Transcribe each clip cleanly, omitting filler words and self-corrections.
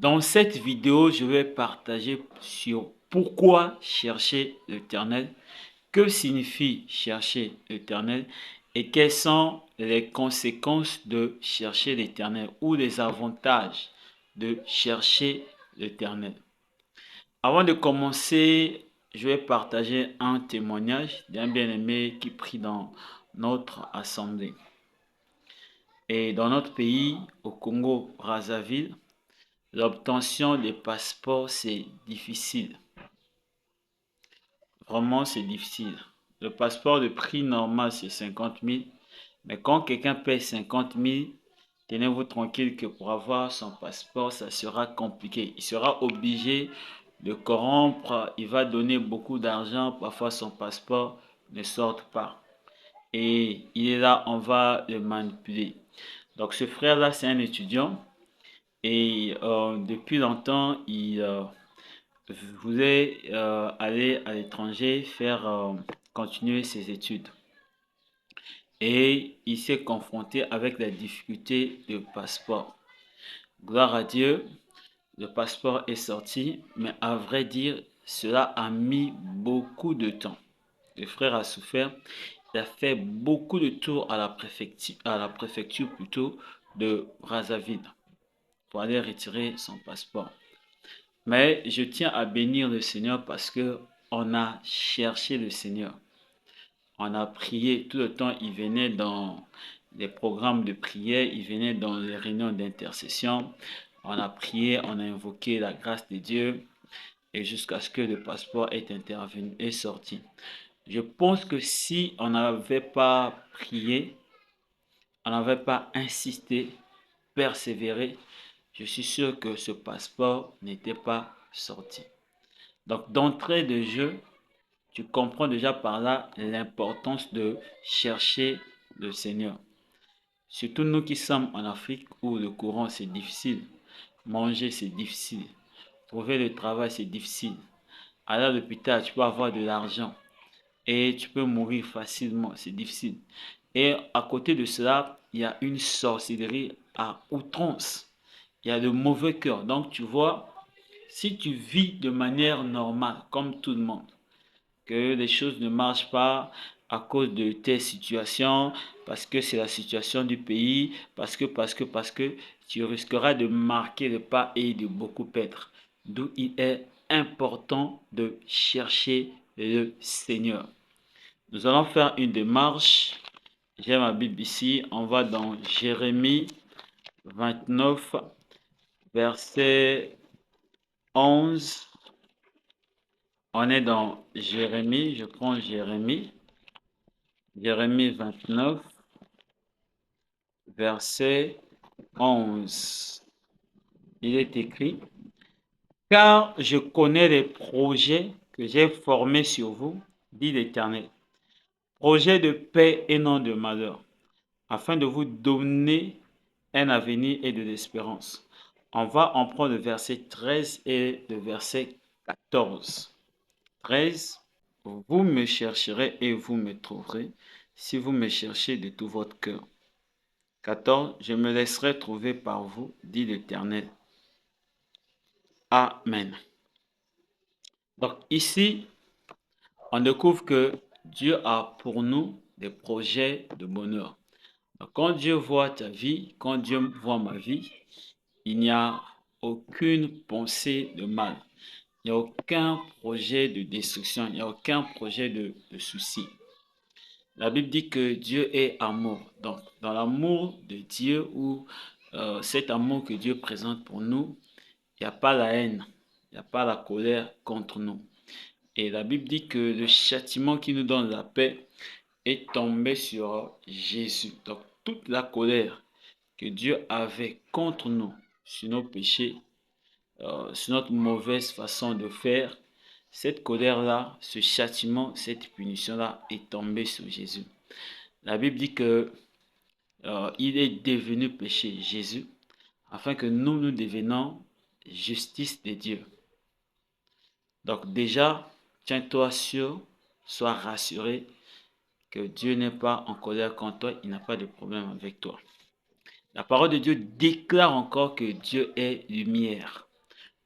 Dans cette vidéo, je vais partager sur pourquoi chercher l'Éternel, que signifie chercher l'Éternel et quelles sont les conséquences de chercher l'Éternel ou les avantages de chercher l'Éternel. Avant de commencer, je vais partager un témoignage d'un bien-aimé qui prie dans notre assemblée. Et dans notre pays, au Congo-Brazzaville, l'obtention des passeports, c'est difficile. Vraiment, c'est difficile. Le passeport de prix normal, c'est 50 000. Mais quand quelqu'un paye 50 000, tenez-vous tranquille que pour avoir son passeport, ça sera compliqué. Il sera obligé de corrompre. Il va donner beaucoup d'argent. Parfois, son passeport ne sort pas. Et il est là, on va le manipuler. Donc, ce frère-là, c'est un étudiant. Et depuis longtemps, il voulait aller à l'étranger, faire continuer ses études. Et il s'est confronté avec la difficulté de passeport. Gloire à Dieu, le passeport est sorti, mais à vrai dire, cela a mis beaucoup de temps. Le frère a souffert. Il a fait beaucoup de tours à la préfecture plutôt de Brazzaville pour aller retirer son passeport. Mais je tiens à bénir le Seigneur parce que on a cherché le Seigneur. On a prié tout le temps. Il venait dans les programmes de prière, il venait dans les réunions d'intercession. On a prié, on a invoqué la grâce de Dieu et jusqu'à ce que le passeport ait intervenu et sorti. Je pense que si on n'avait pas prié, on n'avait pas insisté, persévéré, je suis sûr que ce passeport n'était pas sorti. Donc, d'entrée de jeu, tu comprends déjà par là l'importance de chercher le Seigneur. Surtout nous qui sommes en Afrique où le courant c'est difficile. Manger c'est difficile. Trouver le travail c'est difficile. Aller à l'hôpital, tu peux avoir de l'argent et tu peux mourir facilement, c'est difficile. Et à côté de cela, il y a une sorcellerie à outrance. Il y a le mauvais cœur. Donc tu vois, si tu vis de manière normale, comme tout le monde, que les choses ne marchent pas à cause de tes situations, parce que c'est la situation du pays, parce que tu risqueras de marquer le pas et de beaucoup perdre. D'où il est important de chercher le Seigneur. Nous allons faire une démarche. J'ai ma Bible ici. On va dans Jérémie 29, verset 11. On est dans Jérémie. Je prends Jérémie. Jérémie 29, verset 11. Il est écrit, car je connais les projets que j'ai formés sur vous, dit l'Éternel, projets de paix et non de malheur, afin de vous donner un avenir et de l'espérance. On va en prendre le verset 13 et le verset 14. 13, vous me chercherez et vous me trouverez si vous me cherchez de tout votre cœur. 14, je me laisserai trouver par vous, dit l'Éternel. Amen. Donc ici, on découvre que Dieu a pour nous des projets de bonheur. Donc, quand Dieu voit ta vie, quand Dieu voit ma vie, il n'y a aucune pensée de mal. Il n'y a aucun projet de destruction. Il n'y a aucun projet de souci. La Bible dit que Dieu est amour. Donc, dans l'amour de Dieu ou cet amour que Dieu présente pour nous, il n'y a pas la haine, il n'y a pas la colère contre nous. Et la Bible dit que le châtiment qui nous donne la paix est tombé sur Jésus. Donc, toute la colère que Dieu avait contre nous, sur nos péchés, sur notre mauvaise façon de faire, cette colère-là, ce châtiment, cette punition-là est tombée sur Jésus. La Bible dit que il est devenu péché, Jésus, afin que nous devenions justice de Dieu. Donc déjà, tiens-toi sûr, sois rassuré que Dieu n'est pas en colère contre toi, il n'a pas de problème avec toi. La parole de Dieu déclare encore que Dieu est lumière.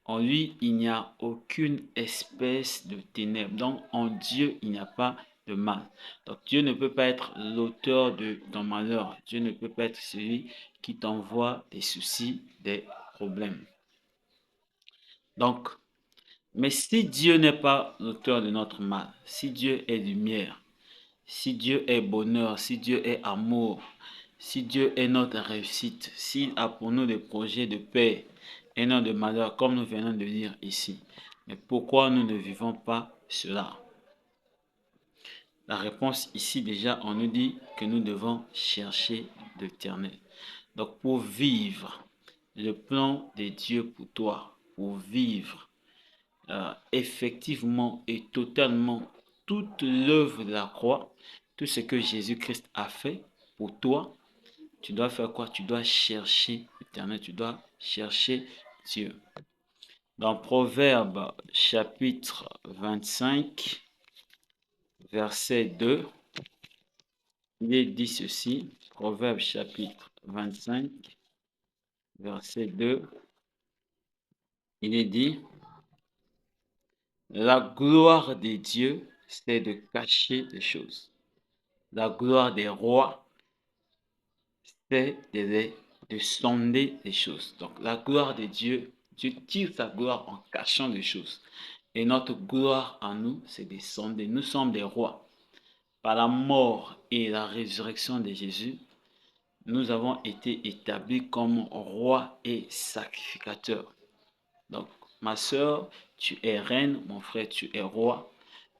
En lui, il n'y a aucune espèce de ténèbres. Donc, en Dieu, il n'y a pas de mal. Donc, Dieu ne peut pas être l'auteur de ton malheur. Dieu ne peut pas être celui qui t'envoie des soucis, des problèmes. Donc, mais si Dieu n'est pas l'auteur de notre mal, si Dieu est lumière, si Dieu est bonheur, si Dieu est amour, si Dieu est notre réussite, s'il a pour nous des projets de paix et non de malheur, comme nous venons de lire ici, mais pourquoi nous ne vivons pas cela? La réponse ici déjà, on nous dit que nous devons chercher l'Éternel. Donc pour vivre le plan de Dieu pour toi, pour vivre effectivement et totalement toute l'œuvre de la croix, tout ce que Jésus-Christ a fait pour toi, tu dois faire quoi? Tu dois chercher l'Éternel, tu dois chercher Dieu. Dans Proverbe chapitre 25, verset 2, il est dit ceci, Proverbe chapitre 25, verset 2, il est dit, la gloire des dieux, c'est de cacher les choses. La gloire des rois, c'est de sonder les choses. Donc la gloire de Dieu, Dieu tire sa gloire en cachant les choses. Et notre gloire à nous, c'est de sonder. Nous sommes des rois. Par la mort et la résurrection de Jésus, nous avons été établis comme rois et sacrificateurs. Donc, ma soeur, tu es reine, mon frère, tu es roi,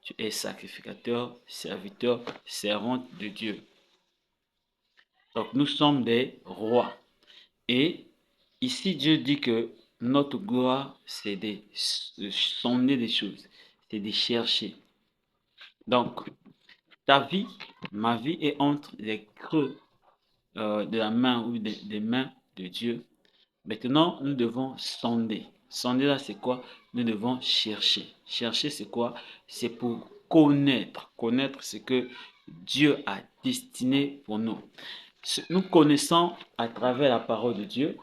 tu es sacrificateur, serviteur, servante de Dieu. Donc, nous sommes des rois. Et ici, Dieu dit que notre gloire, c'est de sonder les choses, c'est de chercher. Donc, ta vie, ma vie est entre les creux de la main ou des mains de Dieu. Maintenant, nous devons sonder. Sonder là, c'est quoi? Nous devons chercher. Chercher, c'est quoi? C'est pour connaître. Connaître ce que Dieu a destiné pour nous. Nous connaissons à travers la parole de Dieu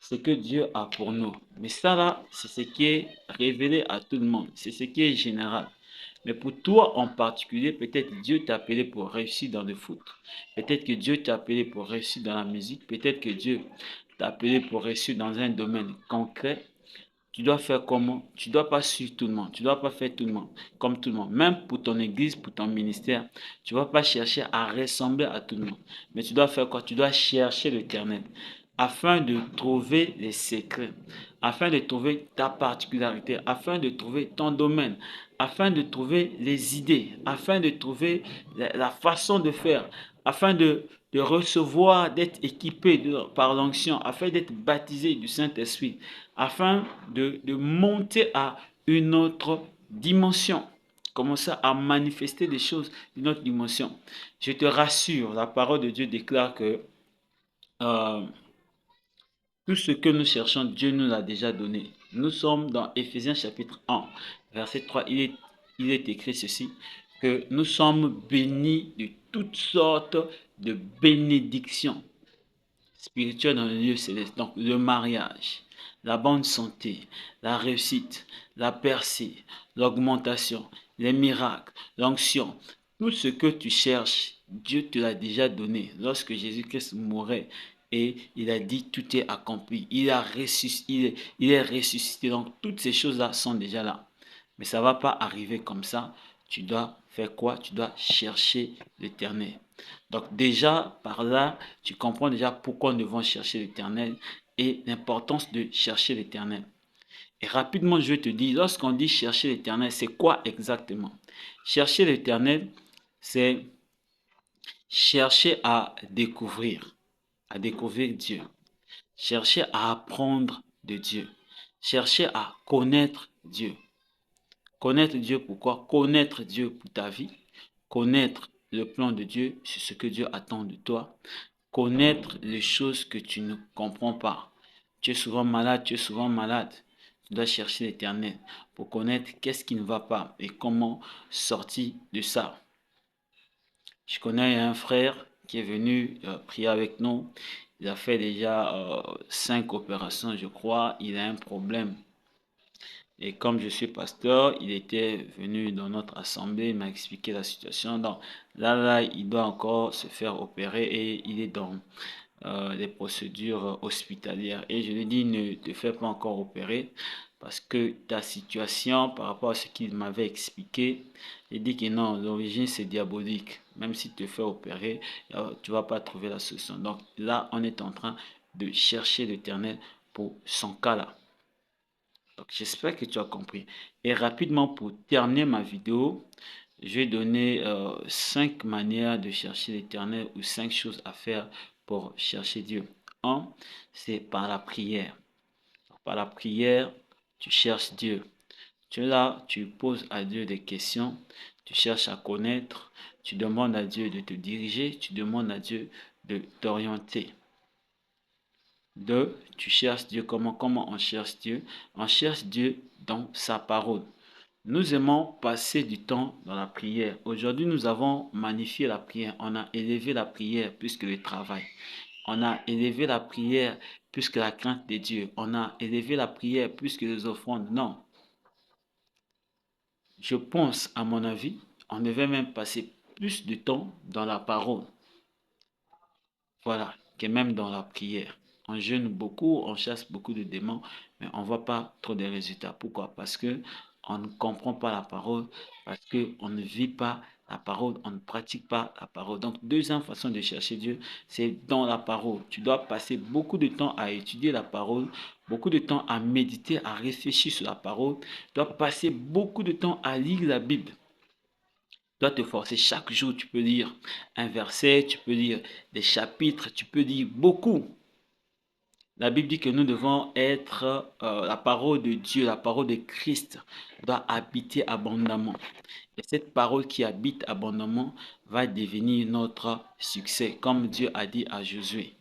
ce que Dieu a pour nous. Mais ça là, c'est ce qui est révélé à tout le monde. C'est ce qui est général. Mais pour toi en particulier, peut-être Dieu t'a appelé pour réussir dans le foot. Peut-être que Dieu t'a appelé pour réussir dans la musique. Peut-être que Dieu t'a appelé pour réussir dans un domaine concret. Tu dois faire comment? Tu ne dois pas suivre tout le monde. Tu ne dois pas faire tout le monde comme tout le monde. Même pour ton église, pour ton ministère, tu ne vas pas chercher à ressembler à tout le monde. Mais tu dois faire quoi? Tu dois chercher l'Éternel afin de trouver les secrets, afin de trouver ta particularité, afin de trouver ton domaine, afin de trouver les idées, afin de trouver la façon de faire, afin de recevoir, d'être équipé par l'onction, afin d'être baptisé du Saint-Esprit, afin de monter à une autre dimension. Commencer à manifester des choses d'une autre dimension. Je te rassure, la parole de Dieu déclare que euh, tout ce que nous cherchons, Dieu nous l'a déjà donné. Nous sommes dans Éphésiens chapitre 1, verset 3. Il est écrit ceci, que nous sommes bénis de toutes sortes de bénédictions spirituelles dans le lieu céleste. Donc le mariage, la bonne santé, la réussite, la percée, l'augmentation, les miracles, l'onction. Tout ce que tu cherches, Dieu te l'a déjà donné. Lorsque Jésus-Christ mourait, et il a dit tout est accompli. Il est ressuscité. Donc toutes ces choses-là sont déjà là. Mais ça ne va pas arriver comme ça. Tu dois faire quoi? Tu dois chercher l'Éternel. Donc déjà, par là, tu comprends déjà pourquoi nous devons chercher l'Éternel et l'importance de chercher l'Éternel. Et rapidement, je vais te dire, lorsqu'on dit chercher l'Éternel, c'est quoi exactement? Chercher l'Éternel, c'est chercher à découvrir Dieu, chercher à apprendre de Dieu, chercher à connaître Dieu. Connaître Dieu pourquoi? Connaître Dieu pour ta vie, connaître le plan de Dieu sur ce que Dieu attend de toi, connaître les choses que tu ne comprends pas. Tu es souvent malade, tu es souvent malade. Tu dois chercher l'Éternel pour connaître qu'est-ce qui ne va pas et comment sortir de ça. Je connais un frère qui est venu prier avec nous. Il a fait déjà 5 opérations, je crois. Il a un problème Et comme je suis pasteur, il était venu dans notre assemblée, il m'a expliqué la situation. Donc là, il doit encore se faire opérer et il est dans les procédures hospitalières. Et je lui ai dit, ne te fais pas encore opérer parce que ta situation, par rapport à ce qu'il m'avait expliqué, il dit que non, l'origine c'est diabolique. Même si tu te fais opérer, tu vas pas trouver la solution. Donc là, on est en train de chercher l'Éternel pour son cas là. Donc j'espère que tu as compris. Et rapidement, pour terminer ma vidéo, je vais donner 5 manières de chercher l'Éternel ou 5 choses à faire pour chercher Dieu. Un, c'est par la prière. Par la prière, tu cherches Dieu. Tu es là, tu poses à Dieu des questions, tu cherches à connaître, tu demandes à Dieu de te diriger, tu demandes à Dieu de t'orienter. Deux, tu cherches Dieu. Comment on cherche Dieu? On cherche Dieu dans sa parole. Nous aimons passer du temps dans la prière. Aujourd'hui, nous avons magnifié la prière. On a élevé la prière plus que le travail. On a élevé la prière plus que la crainte de Dieu. On a élevé la prière plus que les offrandes. Non. Je pense, à mon avis, on devait même passer plus de temps dans la parole. Voilà, que même dans la prière. On jeûne beaucoup, on chasse beaucoup de démons, mais on ne voit pas trop de résultats. Pourquoi? Parce que on ne comprend pas la parole, parce qu'on ne vit pas la parole, on ne pratique pas la parole. Donc, deuxième façon de chercher Dieu, c'est dans la parole. Tu dois passer beaucoup de temps à étudier la parole, beaucoup de temps à méditer, à réfléchir sur la parole. Tu dois passer beaucoup de temps à lire la Bible. Tu dois te forcer chaque jour, tu peux lire un verset, tu peux lire des chapitres, tu peux lire beaucoup. La Bible dit que nous devons être la parole de Dieu, la parole de Christ doit habiter abondamment. Et cette parole qui habite abondamment va devenir notre succès, comme Dieu a dit à Josué.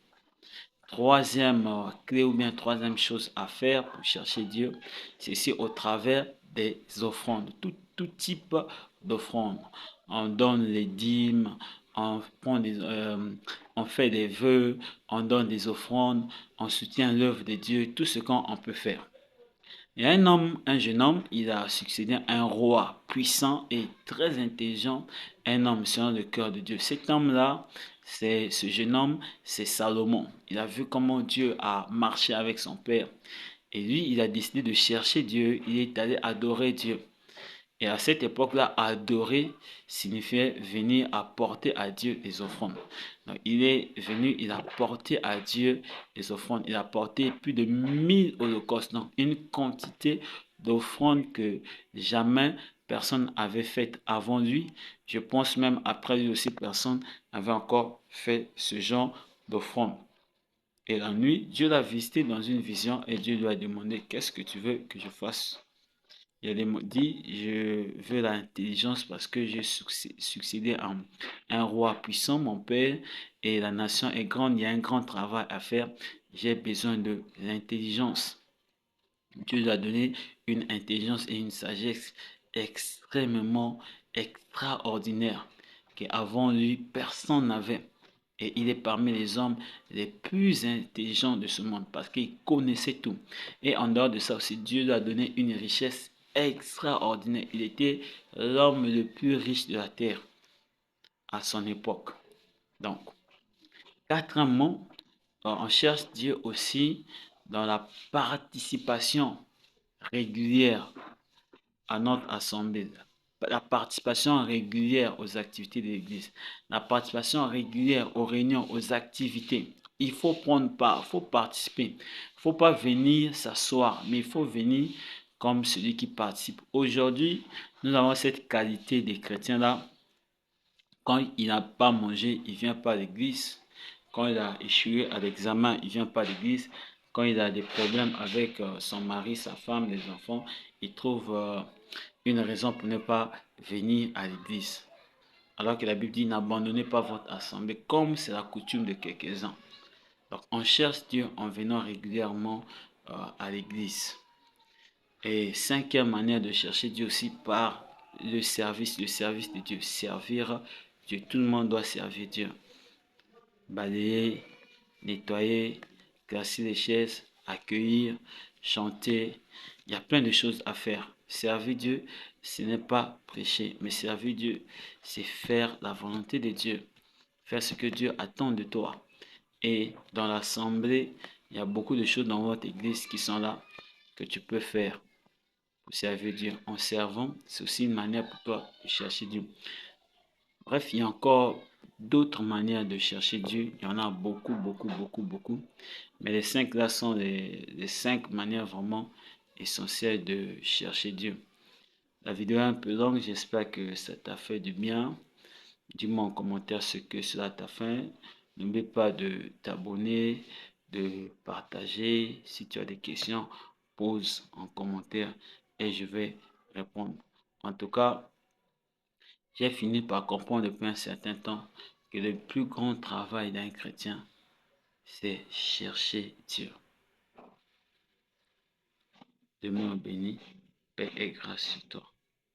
Troisième clé ou bien troisième chose à faire pour chercher Dieu, c'est aussi au travers des offrandes, tout type d'offrandes. On donne les dîmes, on fait des vœux, on donne des offrandes, on soutient l'œuvre de Dieu, tout ce qu'on peut faire. Il y a un jeune homme, il a succédé à un roi puissant et très intelligent, un homme selon le cœur de Dieu. Cet homme-là, ce jeune homme, c'est Salomon. Il a vu comment Dieu a marché avec son père. Et lui, il a décidé de chercher Dieu. Il est allé adorer Dieu. Et à cette époque-là, adorer signifiait venir apporter à Dieu des offrandes. Donc, il est venu, il a porté à Dieu des offrandes. Il a porté plus de 1000 holocaustes. Donc, une quantité d'offrandes que jamais personne n'avait faites avant lui. Je pense même après lui aussi, personne n'avait encore fait ce genre d'offrande. Et la nuit, Dieu l'a visité dans une vision et Dieu lui a demandé, qu'est-ce que tu veux que je fasse? Il a dit, je veux l'intelligence parce que j'ai succédé à un roi puissant, mon père, et la nation est grande, il y a un grand travail à faire. J'ai besoin de l'intelligence. Dieu lui a donné une intelligence et une sagesse extrêmement extraordinaire qu'avant lui, personne n'avait. Et il est parmi les hommes les plus intelligents de ce monde parce qu'il connaissait tout. Et en dehors de ça aussi, Dieu lui a donné une richesse extraordinaire. Il était l'homme le plus riche de la terre à son époque. Donc, quatrièmement, on cherche Dieu aussi dans la participation régulière à notre assemblée. La participation régulière aux activités de l'Église. La participation régulière aux réunions, aux activités. Il faut prendre part, il faut participer. Il ne faut pas venir s'asseoir, mais il faut venir comme celui qui participe. Aujourd'hui, nous avons cette qualité des chrétiens-là. Quand il n'a pas mangé, il ne vient pas à l'église. Quand il a échoué à l'examen, il ne vient pas à l'église. Quand il a des problèmes avec son mari, sa femme, les enfants, il trouve une raison pour ne pas venir à l'église. Alors que la Bible dit, n'abandonnez pas votre assemblée comme c'est la coutume de quelques-uns. Donc on cherche Dieu en venant régulièrement à l'église. Et cinquième manière de chercher Dieu aussi par le service de Dieu. Servir Dieu. Tout le monde doit servir Dieu. Balayer, nettoyer, classer les chaises, accueillir, chanter, Il y a plein de choses à faire. Servir Dieu, ce n'est pas prêcher, mais servir Dieu, c'est faire la volonté de Dieu, faire ce que Dieu attend de toi. Et dans l'assemblée, il y a beaucoup de choses dans votre église qui sont là que tu peux faire pour servir Dieu. En servant, c'est aussi une manière pour toi de chercher Dieu. Bref, il y a encore d'autres manières de chercher Dieu. Il y en a beaucoup, beaucoup, beaucoup, beaucoup. Mais les 5 là sont les 5 manières vraiment essentielles de chercher Dieu. La vidéo est un peu longue, j'espère que ça t'a fait du bien. Dis-moi en commentaire ce que cela t'a fait. N'oublie pas de t'abonner, de partager. Si tu as des questions, pose en commentaire et je vais répondre. En tout cas, j'ai fini par comprendre depuis un certain temps que le plus grand travail d'un chrétien, c'est chercher Dieu. Demain béni, paix et grâce sur toi.